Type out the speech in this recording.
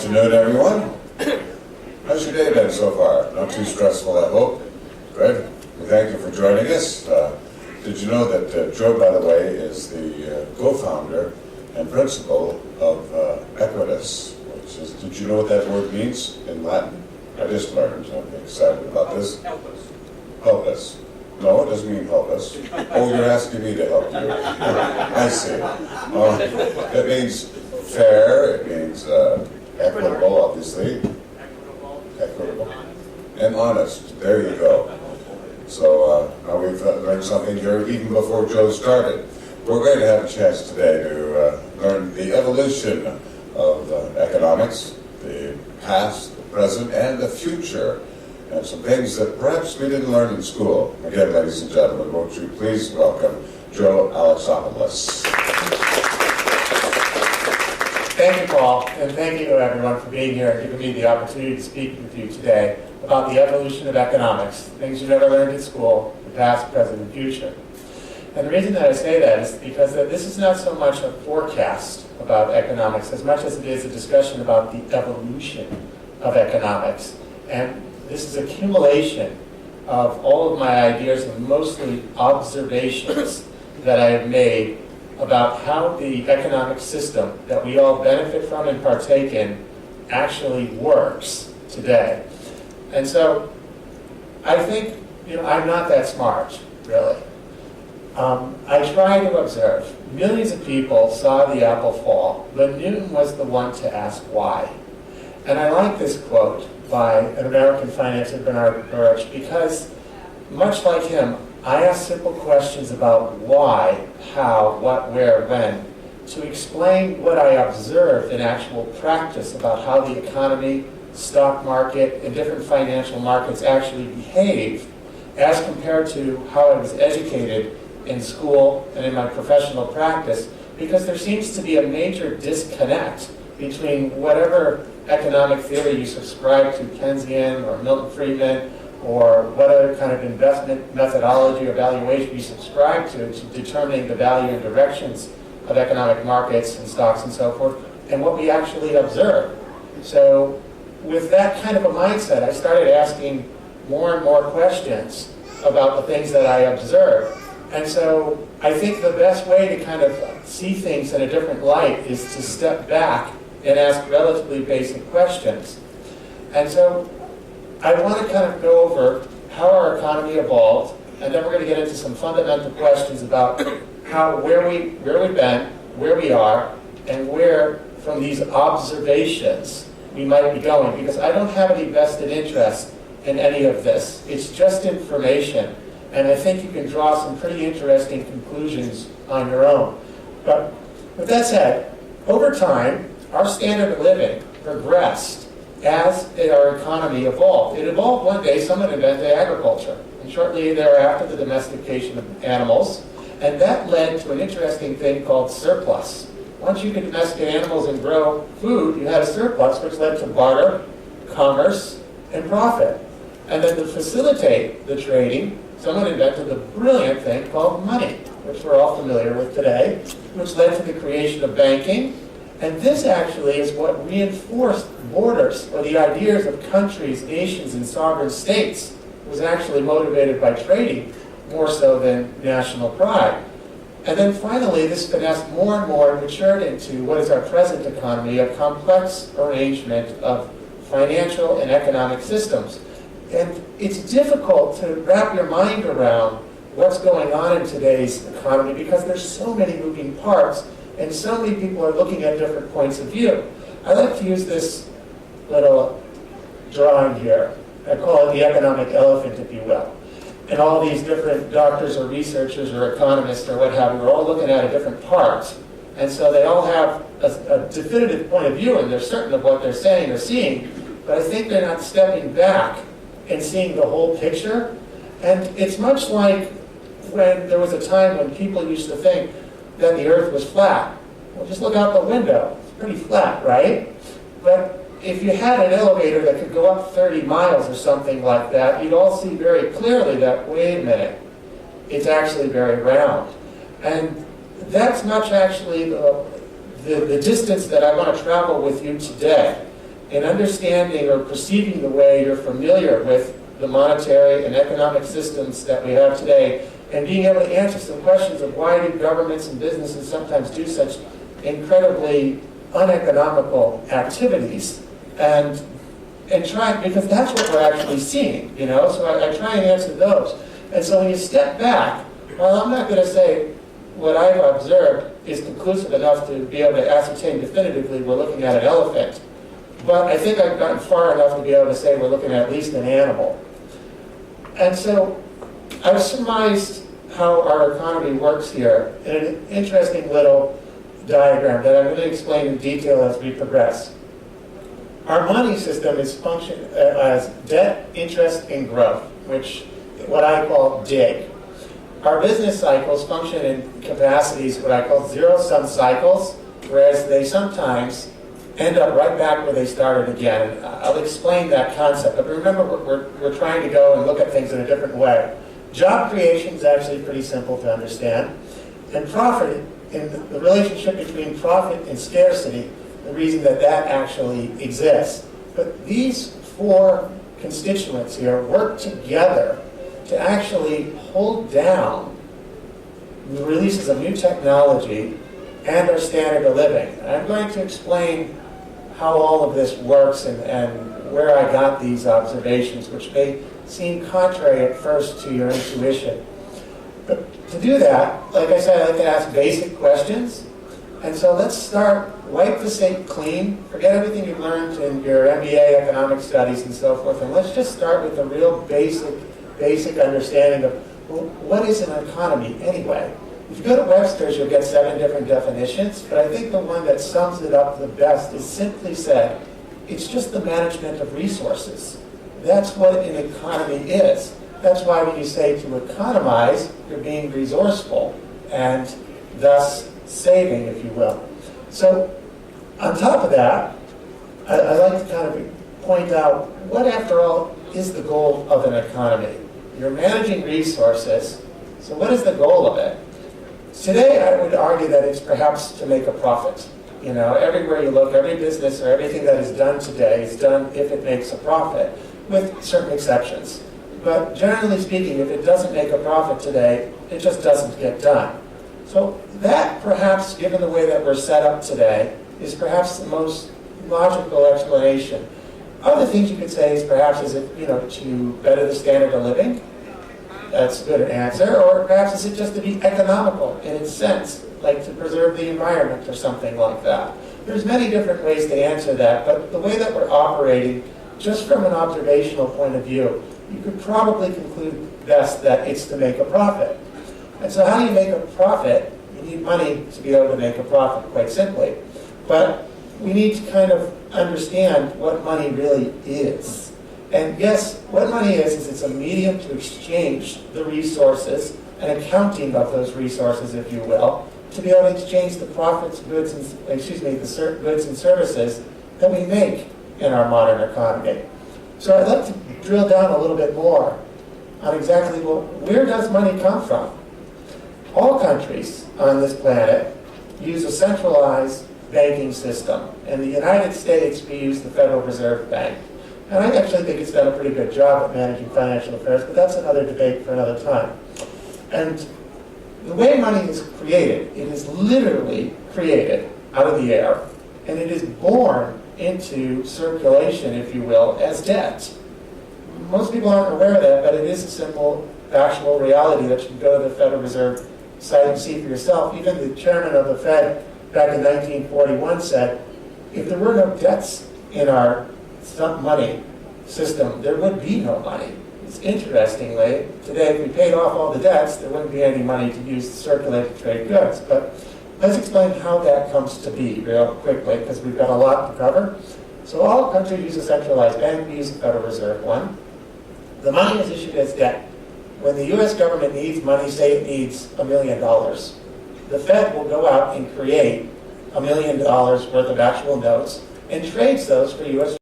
afternoon, everyone. How's your day been so far? Not too stressful, I hope. Good. Well, thank you for joining us. Did you know that Joe, by the way, is the co-founder and principal of Equitas, which is, did you know what that word means in Latin? I just learned. I'm excited about this. Help us. Help us. No, it doesn't mean help us. Oh, you're asking me to help you. I see. It means fair, it means equitable, obviously. Equitable. And honest. There you go. So now we've learned something here even before Joe started. We're going to have a chance today to learn the evolution of economics, the past, the present, and the future, and some things that perhaps we didn't learn in school. Again, ladies and gentlemen, won't you please welcome Joe Alexopoulos. Thank you, Paul, and thank you everyone for being here and giving me the opportunity to speak with you today about the evolution of economics, things you never learned in school, the past, present, and future. And the reason that I say that is because this is not so much a forecast about economics as much as it is a discussion about the evolution of economics. And this is accumulation of all of my ideas and mostly observations that I have made about how the economic system that we all benefit from and partake in actually works today. And so I think, I'm not that smart, really. I try to observe. Millions of people saw the apple fall, but Newton was the one to ask why. And I like this quote by an American financier, Bernard Burch, because much like him, I ask simple questions about why, how, what, where, when, to explain what I observed in actual practice about how the economy, stock market, and different financial markets actually behave as compared to how I was educated in school and in my professional practice, because there seems to be a major disconnect between whatever economic theory you subscribe to, Keynesian or Milton Friedman, or what other kind of investment methodology or valuation you subscribe to determining the value and directions of economic markets and stocks and so forth, and what we actually observe. So with that kind of a mindset, I started asking more and more questions about the things that I observe. And so I think the best way to kind of see things in a different light is to step back and ask relatively basic questions. And so I want to kind of go over how our economy evolved, and then we're going to get into some fundamental questions about where we've been, where we are, and where, from these observations, we might be going. Because I don't have any vested interest in any of this. It's just information, and I think you can draw some pretty interesting conclusions on your own. But with that said, over time, our standard of living progressed as our economy evolved. It evolved one day, someone invented agriculture, and shortly thereafter the domestication of animals, and that led to an interesting thing called surplus. Once you could domesticate animals and grow food, you had a surplus, which led to barter, commerce, and profit. And then to facilitate the trading, someone invented the brilliant thing called money, which we're all familiar with today, which led to the creation of banking. And this actually is what reinforced borders, or the ideas of countries, nations, and sovereign states. It was actually motivated by trading more so than national pride. And then finally, this finessed more and more and matured into what is our present economy, a complex arrangement of financial and economic systems. And it's difficult to wrap your mind around what's going on in today's economy because there's so many moving parts, and so many people are looking at different points of view. I like to use this little drawing here. I call it the economic elephant, if you will. And all these different doctors or researchers or economists or what have you are all looking at a different part. And so they all have a definitive point of view, and they're certain of what they're saying or seeing, but I think they're not stepping back and seeing the whole picture. And it's much like when there was a time when people used to think that the earth was flat. Well, just look out the window. It's pretty flat, right? But if you had an elevator that could go up 30 miles or something like that, you'd all see very clearly that, wait a minute, it's actually very round. And that's much actually the distance that I want to travel with you today. in understanding or perceiving the way you're familiar with the monetary and economic systems that we have today, and being able to answer some questions of why do governments and businesses sometimes do such incredibly uneconomical activities, and try, because that's what we're actually seeing, you know, so I try and answer those. And so when you step back, well, I'm not going to say what I've observed is conclusive enough to be able to ascertain definitively we're looking at an elephant, but I think I've gotten far enough to be able to say we're looking at least an animal. And so I've surmised how our economy works here in an interesting little diagram that I'm going to explain in detail as we progress. Our money system is functioned as debt, interest, and growth, which what I call DIG. Our business cycles function in capacities, what I call zero-sum cycles, whereas they sometimes end up right back where they started again. And I'll explain that concept, but remember we're trying to go and look at things in a different way. Job creation is actually pretty simple to understand, and profit, in the relationship between profit and scarcity, the reason that that actually exists. But these four constituents here work together to actually hold down the releases of new technology and our standard of living. And I'm going to explain how all of this works and where I got these observations, which may seem contrary at first to your intuition. But to do that, like I said, I like to ask basic questions. And so let's start, wipe the slate clean, forget everything you've learned in your MBA, economic studies, and so forth, and let's just start with a real basic understanding of, well, what is an economy anyway? If you go to Webster's, you'll get 7 different definitions, but I think the one that sums it up the best is simply said, it's just the management of resources. That's what an economy is. That's why when you say to economize, you're being resourceful and thus saving, if you will. So on top of that, I like to kind of point out what, after all, is the goal of an economy. You're managing resources, so what is the goal of it? Today, I would argue that it's perhaps to make a profit. You know, everywhere you look, every business or everything that is done today is done if it makes a profit, with certain exceptions. But generally speaking, if it doesn't make a profit today, it just doesn't get done. So that, perhaps, given the way that we're set up today, is perhaps the most logical explanation. Other things you could say is perhaps is it, you know, to better the standard of living? That's a good answer. Or perhaps is it just to be economical in its sense, like to preserve the environment or something like that. There's many different ways to answer that, but the way that we're operating, just from an observational point of view, you could probably conclude best that it's to make a profit. And so how do you make a profit? You need money to be able to make a profit, quite simply. But we need to kind of understand what money really is. And yes, what money is it's a medium to exchange the resources, an accounting of those resources, if you will, to be able to exchange the profits, goods and services that we make in our modern economy. So I'd like to drill down a little bit more on exactly, well, where does money come from? All countries on this planet use a centralized banking system. In the United States, we use the Federal Reserve Bank. And I actually think it's done a pretty good job at managing financial affairs, but that's another debate for another time. And the way money is created, it is literally created out of the air, and it is born into circulation, if you will, as debt. Most people aren't aware of that, but it is a simple, factual reality that you can go to the Federal Reserve site and see for yourself. Even the chairman of the Fed back in 1941 said, if there were no debts in our money system, there would be no money. It's interestingly, today if we paid off all the debts, there wouldn't be any money to use to circulate to trade goods. But let's explain how that comes to be real quickly, because we've got a lot to cover. So all countries use a centralized bank. We use the Federal Reserve one. The money is issued as debt. When the U.S. government needs money, say it needs $1 million, the Fed will go out and create $1 million worth of actual notes and trades those for U.S.